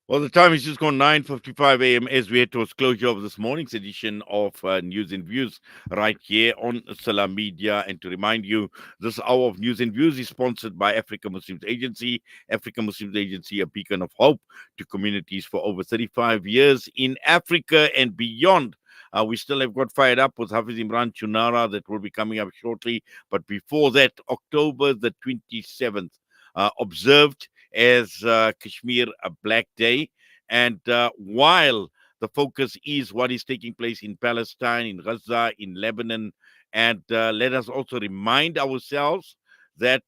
Well, the time is just gone 9:55 a.m. as we head towards closure of this morning's edition of News and Views right here on Salam Media. And to remind you, this hour of News and Views is sponsored by Africa Muslims Agency. Africa Muslims Agency, a beacon of hope to communities for over 35 years in Africa and beyond. We still have got fired up with Hafiz Imran Chunara that will be coming up shortly. But before that, October the 27th, observed as Kashmir a Black Day. And while the focus is what is taking place in Palestine, in Gaza, in Lebanon, and let us also remind ourselves that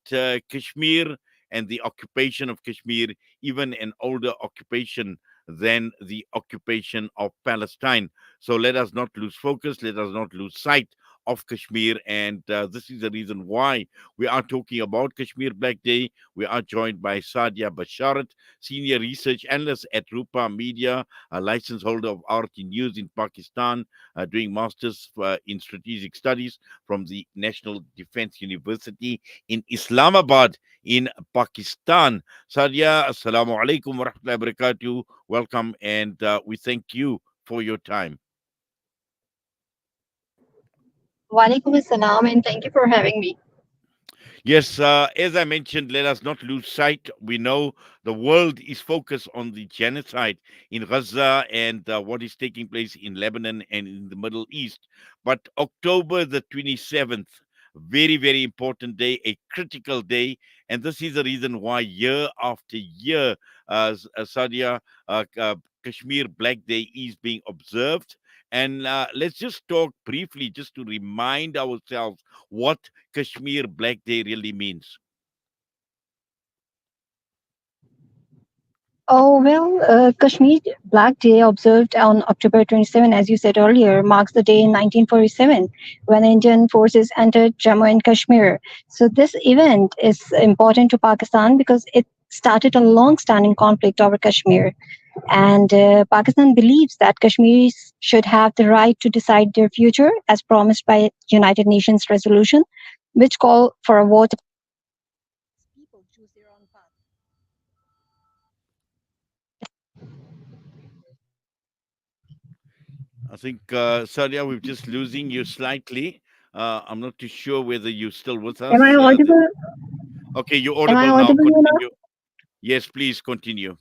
Kashmir and the occupation of Kashmir, even an older occupation than the occupation of Palestine. So let us not lose focus, let us not lose sight of Kashmir. And this is the reason why we are talking about Kashmir Black Day. We are joined by Sadia Basharat, Senior Research Analyst at Rupa Media, a license holder of RT News in Pakistan, doing Masters in Strategic Studies from the National Defense University in Islamabad in Pakistan. Sadia, Assalamu alaikum wa rahmatullahi wa barakatuh. Welcome, and we thank you for your time. Walaikum assalam and thank you for having me. Yes, as I mentioned, let us not lose sight. We know the world is focused on the genocide in Gaza and what is taking place in Lebanon and in the Middle East. But October the 27th, very, very important day, a critical day. And this is the reason why year after year, Sadia, Kashmir Black Day is being observed. And let's just talk briefly, just to remind ourselves what Kashmir Black Day really means. Kashmir Black Day, observed on October 27, as you said earlier, marks the day in 1947 when Indian forces entered Jammu and Kashmir. So, this event is important to Pakistan because it started a long standing conflict over Kashmir. And Pakistan believes that Kashmiris should have the right to decide their future, as promised by United Nations resolution, which call for a vote. People choose their own path. I think, Sadia, we're just losing you slightly. I'm not too sure whether you're still with Am I us. audible? Okay, you're Am I audible now. audible now? Continue. Yes, please continue.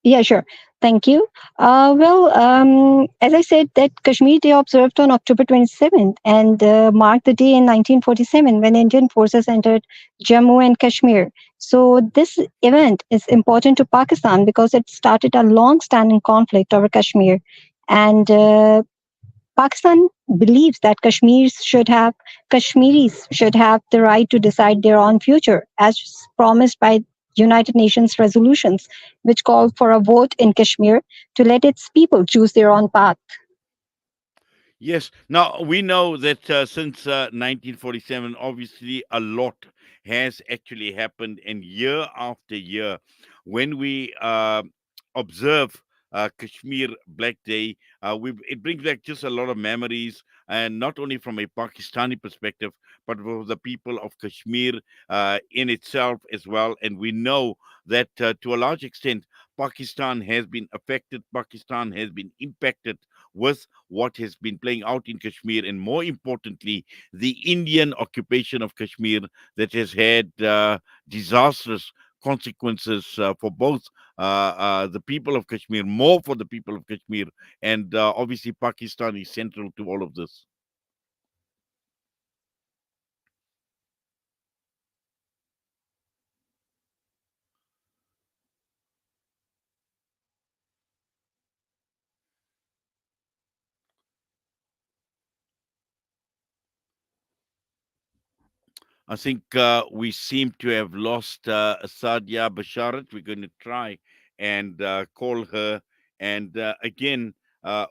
Yeah, sure. Thank you. As I said, that Kashmir Day observed on October 27th and marked the day in 1947 when Indian forces entered Jammu and Kashmir. So, this event is important to Pakistan because it started a long standing conflict over Kashmir. And Pakistan believes that Kashmiris should have the right to decide their own future, as promised by United Nations resolutions, which call for a vote in Kashmir to let its people choose their own path. Yes. Now, we know that since 1947, obviously a lot has actually happened. And year after year, when we observe Kashmir Black Day, it brings back just a lot of memories, and not only from a Pakistani perspective, but for the people of Kashmir in itself as well. And we know that to a large extent, Pakistan has been affected, Pakistan has been impacted with what has been playing out in Kashmir, and more importantly, the Indian occupation of Kashmir that has had disastrous consequences for both the people of Kashmir, more for the people of Kashmir, and obviously Pakistan is central to all of this. I think we seem to have lost Sadia Basharat. We're going to try and call her. And again,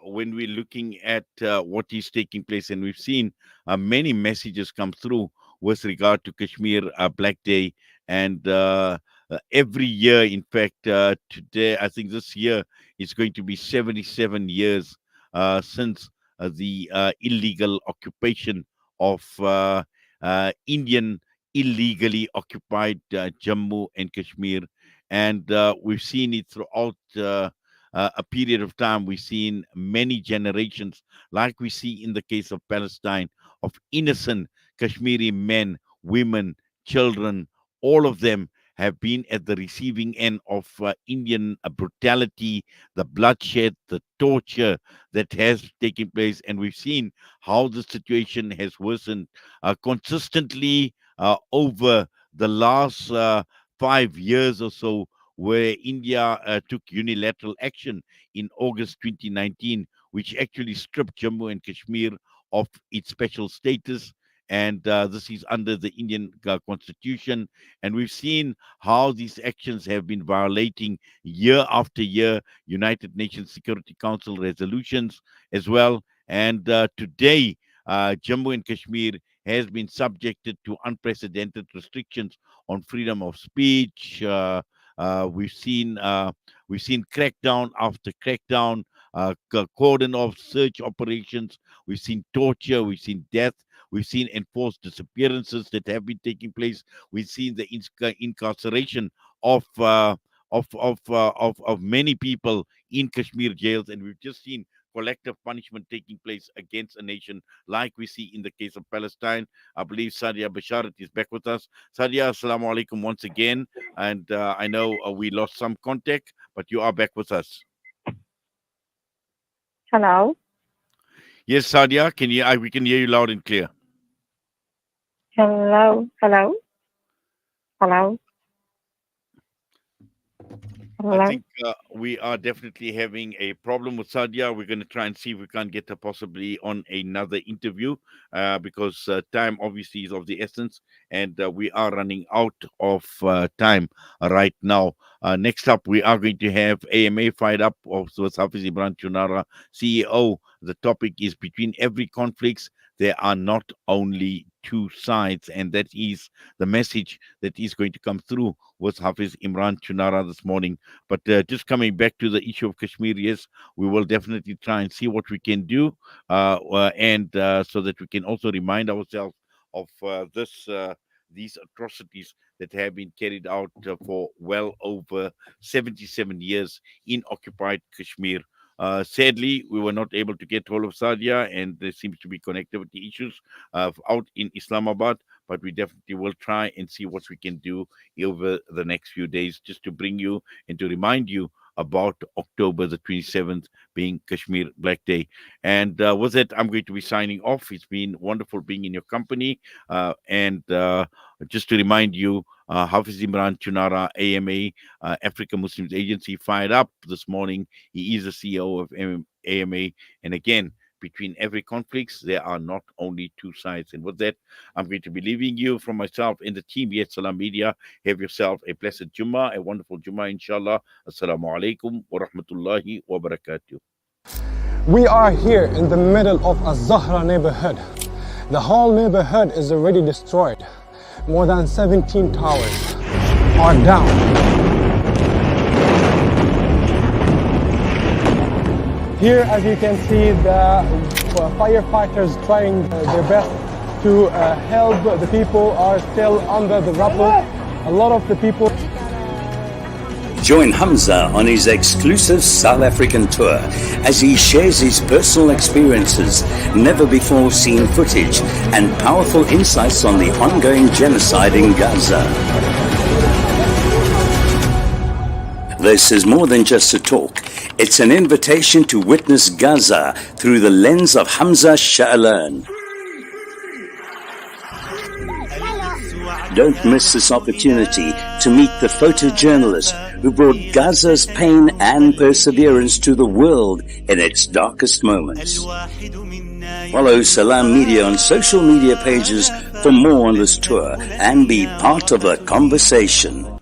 when we're looking at what is taking place, and we've seen many messages come through with regard to Kashmir Black Day. And every year, in fact, today, I think this year is going to be 77 years since the illegal occupation of. Indian illegally occupied Jammu and Kashmir. and we've seen it throughout a period of time. We've seen many generations, like we see in the case of Palestine, of innocent Kashmiri men, women, children, all of them have been at the receiving end of Indian brutality, the bloodshed, the torture that has taken place. And we've seen how the situation has worsened consistently over the last 5 years or so, where India took unilateral action in August 2019, which actually stripped Jammu and Kashmir of its special status. And this is under the Indian constitution. And we've seen how these actions have been violating year after year United Nations Security Council resolutions as well. And today, Jammu and Kashmir has been subjected to unprecedented restrictions on freedom of speech. Uh, we've seen uh, we've seen crackdown after crackdown, cordon off search operations. We've seen torture. We've seen death. We've seen enforced disappearances that have been taking place. We've seen the incarceration of of many people in Kashmir jails, and we've just seen collective punishment taking place against a nation, like we see in the case of Palestine. I believe Sadia Basharat is back with us. Sadia, assalamu alaikum once again. And I know we lost some contact, but you are back with us. Hello, Yes, Sadia, we can hear you loud and clear. hello, hello, hello, I hello. think we are definitely having a problem with Sadia. We're going to try and see if we can't get her possibly on another interview because time obviously is of the essence, and we are running out of time right now. Next up, we are going to have AMA fired up also with Hafiz Imran Chunara, CEO. The topic is between every conflicts, there are not only two sides, and that is the message that is going to come through with Hafiz Imran Chunara this morning. But just coming back to the issue of Kashmir, yes, we will definitely try and see what we can do, and so that we can also remind ourselves of these atrocities that have been carried out for well over 77 years in occupied Kashmir. Sadly, we were not able to get hold of Sadia, and there seems to be connectivity issues out in Islamabad. But we definitely will try and see what we can do over the next few days, just to bring you and to remind you about October the 27th being Kashmir Black Day. And with that, I'm going to be signing off. It's been wonderful being in your company. And just to remind you, Hafiz Imran Chunara, AMA, Africa Muslims Agency, fired up this morning. He is the CEO of AMA. And again, between every conflicts, there are not only two sides. And with that, I'm going to be leaving you from myself and the team here at Salam Media. Have yourself a blessed Jummah, a wonderful Jummah, inshallah. Assalamu alaikum wa rahmatullahi wa barakatuh. We are here in the middle of a Zahra neighborhood. The whole neighborhood is already destroyed. More than 17 towers are down. Here, as you can see, the firefighters trying their best to help. The people are still under the rubble. A lot of the people. Join Hamza on his exclusive South African tour as he shares his personal experiences, never before seen footage, and powerful insights on the ongoing genocide in Gaza. This is more than just a talk. It's an invitation to witness Gaza through the lens of Hamza Sha'alan. Don't miss this opportunity to meet the photojournalist who brought Gaza's pain and perseverance to the world in its darkest moments. Follow Salam Media on social media pages for more on this tour and be part of the conversation.